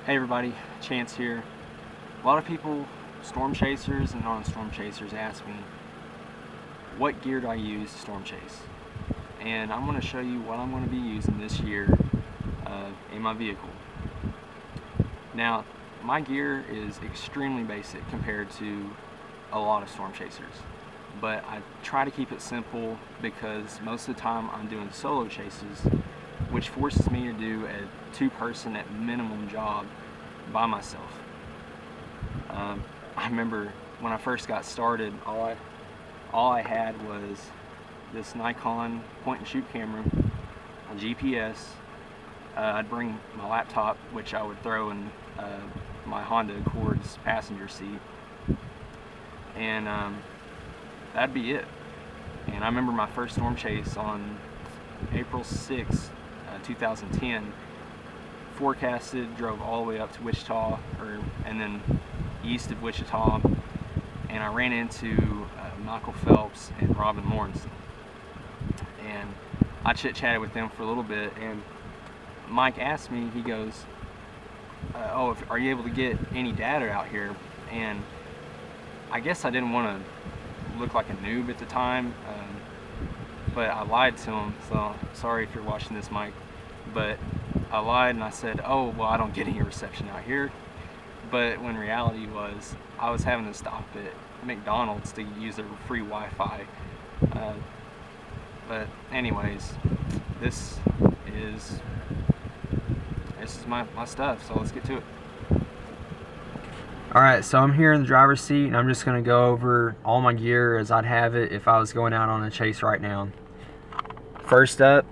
Hey everybody, Chance here. A lot of people, storm chasers and non-storm chasers, ask me, what gear do I use to storm chase? And I'm going to show you what I'm going to be using this year in my vehicle. Now, my gear is extremely basic compared to a lot of storm chasers, but I try to keep it simple because most of the time I'm doing solo chases, which forces me to do a two-person at minimum job by myself. I remember when I first got started, all I had was this Nikon point-and-shoot camera, a GPS. I'd bring my laptop, which I would throw in my Honda Accord's passenger seat, and that'd be it. And I remember my first storm chase on April 6th, 2010, forecasted, drove all the way up to Wichita, and then east of Wichita, and I ran into Michael Phelps and Robin Lawrence, and I chit-chatted with them for a little bit, and Mike asked me, he goes, are you able to get any data out here? And I guess I didn't want to look like a noob at the time, but I lied to him, so sorry if you're watching this, Mike, but I lied and I said, oh, well, I don't get any reception out here. But when reality was, I was having to stop at McDonald's to use their free Wi-Fi. But anyways, this is my stuff, so let's get to it. Alright, so I'm here in the driver's seat, and I'm just going to go over all my gear as I'd have it if I was going out on a chase right now. First up,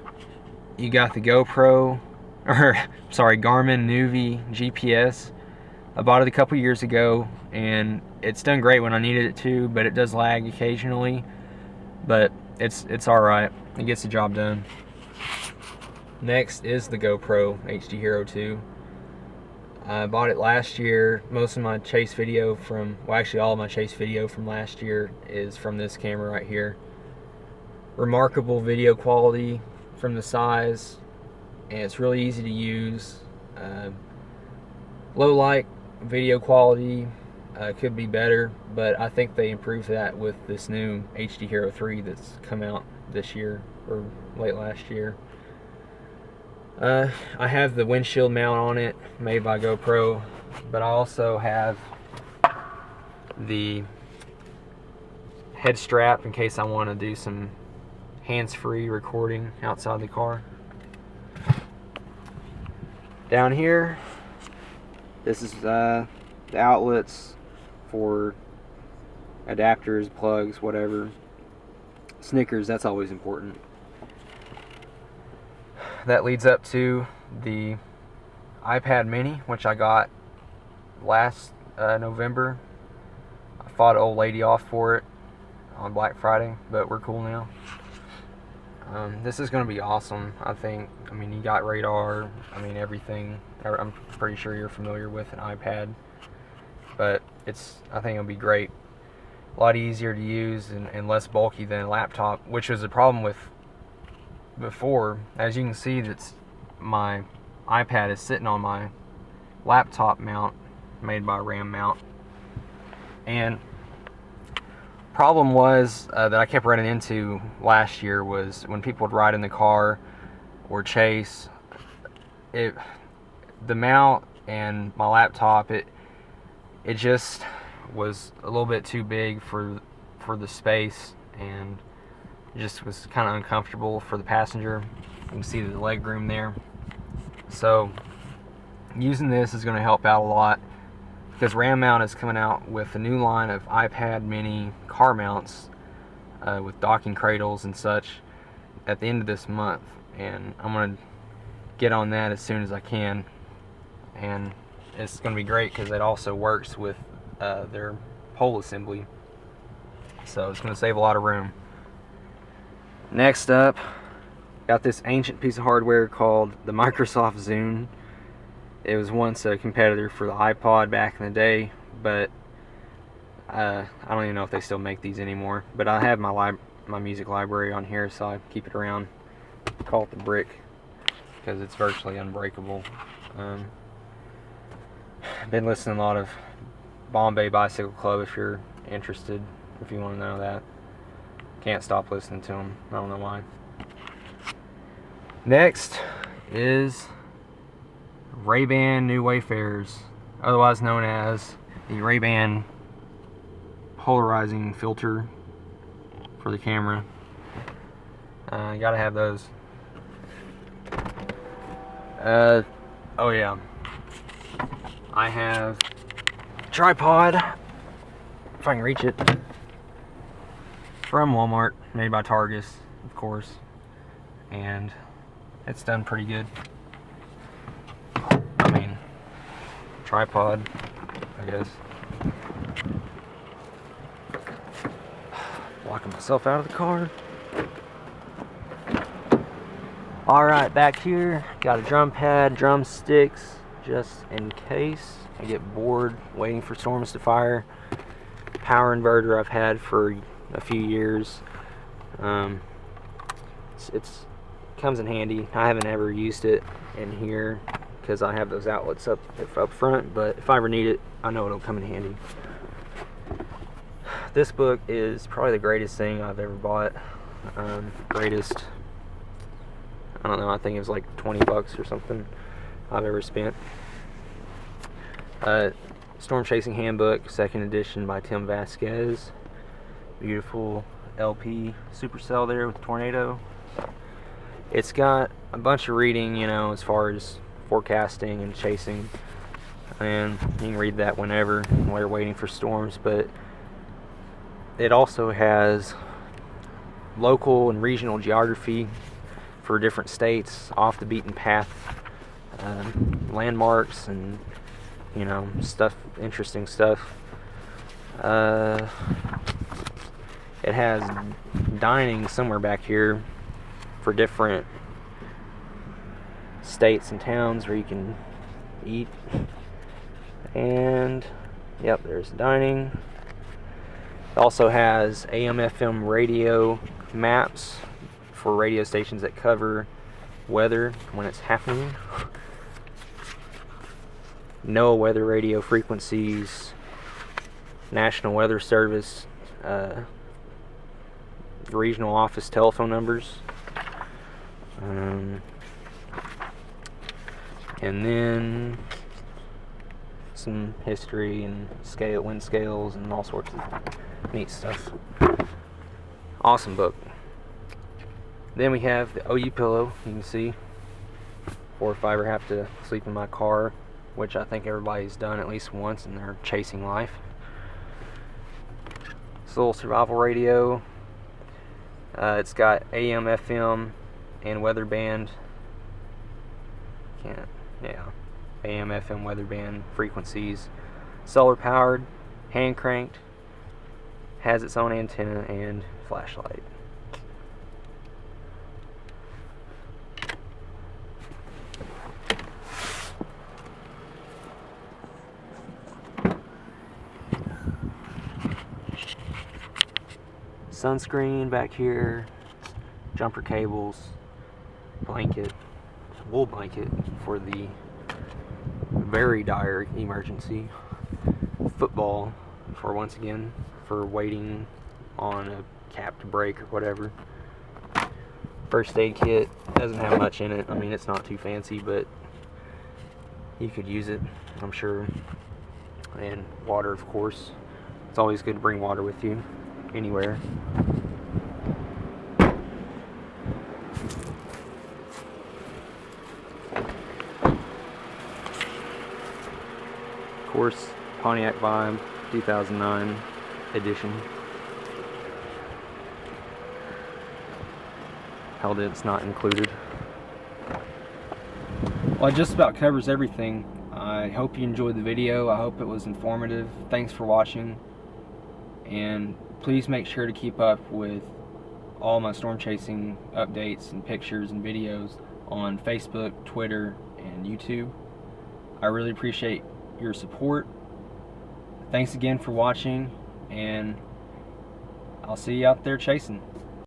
you got the GoPro, Garmin Nuvi GPS. I bought it a couple years ago, and it's done great when I needed it to, but it does lag occasionally. But it's alright. It gets the job done. Next is the GoPro HD Hero 2. I bought it last year. Most of my chase video all of my chase video from last year is from this camera right here. Remarkable video quality from the size, and it's really easy to use. Low light video quality could be better, but I think they improved that with this new HD Hero 3 that's come out this year or late last year. I have the windshield mount on it, made by GoPro, but I also have the head strap in case I want to do some hands-free recording outside the car. Down here, this is the outlets for adapters, plugs, whatever. Snickers, that's always important. That leads up to the iPad mini, which I got last November. I fought an old lady off for it on Black Friday, but we're cool now. This is going to be awesome, I think. I mean, you got radar, everything. I'm pretty sure you're familiar with an iPad, but I think it'll be great. A lot easier to use and less bulky than a laptop, which was a problem with before. As you can see, my iPad is sitting on my laptop mount made by Ram Mount, and problem was that I kept running into last year was when people would ride in the car or chase, the mount and my laptop, it just was a little bit too big for the space, and it just was kind of uncomfortable for the passenger. You can see the leg room there. So using this is going to help out a lot, because Ram Mount is coming out with a new line of iPad mini car mounts with docking cradles and such at the end of this month, and I'm going to get on that as soon as I can. And it's going to be great because it also works with their pole assembly, so it's going to save a lot of room. Next up, got this ancient piece of hardware called the Microsoft Zune. It was once a competitor for the iPod back in the day, but I don't even know if they still make these anymore. But I have my music library on here, so I keep it around. I call it the Brick because it's virtually unbreakable. I've been listening to a lot of Bombay Bicycle Club if you're interested, if you want to know that. Can't stop listening to them. I don't know why. Next is Ray-Ban New Wayfarers, otherwise known as the Ray-Ban polarizing filter for the camera. You gotta have those. Oh yeah, I have a tripod, if I can reach it, from Walmart, made by Targus, of course, and it's done pretty good. I mean, tripod, I guess. Locking myself out of the car. Alright, back here, got a drum pad, drumsticks, just in case I get bored waiting for storms to fire. Power inverter I've had for a few years. It's comes in handy. I haven't ever used it in here because I have those outlets up front, but if I ever need it, I know it'll come in handy. This book is probably the greatest thing I've ever bought. Greatest, I don't know, I think it was like 20 bucks or something I've ever spent. Storm Chasing Handbook, 2nd edition by Tim Vasquez. Beautiful LP supercell there with Tornado. It's got a bunch of reading, you know, as far as forecasting and chasing, and you can read that whenever while you're waiting for storms, but it also has local and regional geography for different states, off the beaten path, landmarks, and you know, stuff, interesting stuff. It has dining somewhere back here for different states and towns where you can eat. And yep, there's dining. It also has AM/FM radio maps for radio stations that cover weather when it's happening. NOAA weather radio frequencies, National Weather Service, regional office telephone numbers, and then some history and wind scales and all sorts of neat stuff. Awesome book. Then we have the OU pillow. You can see, or if I ever have to sleep in my car, which I think everybody's done at least once in their chasing life. It's a little survival radio. It's got AM, FM, and weather band. AM, FM, weather band frequencies. Solar powered, hand cranked, has its own antenna and flashlight. Sunscreen back here, jumper cables, blanket, wool blanket for the very dire emergency, football for, once again, for waiting on a cap to break or whatever. First aid kit, doesn't have much in it. I mean, it's not too fancy, but you could use it, I'm sure. And water, of course. It's always good to bring water with you anywhere. Of course, Pontiac Vibe 2009 edition. Held it's not included. Well, it just about covers everything. I hope you enjoyed the video. I hope it was informative. Thanks for watching, and please make sure to keep up with all my storm chasing updates and pictures and videos on Facebook, Twitter, and YouTube. I really appreciate your support. Thanks again for watching, and I'll see you out there chasing.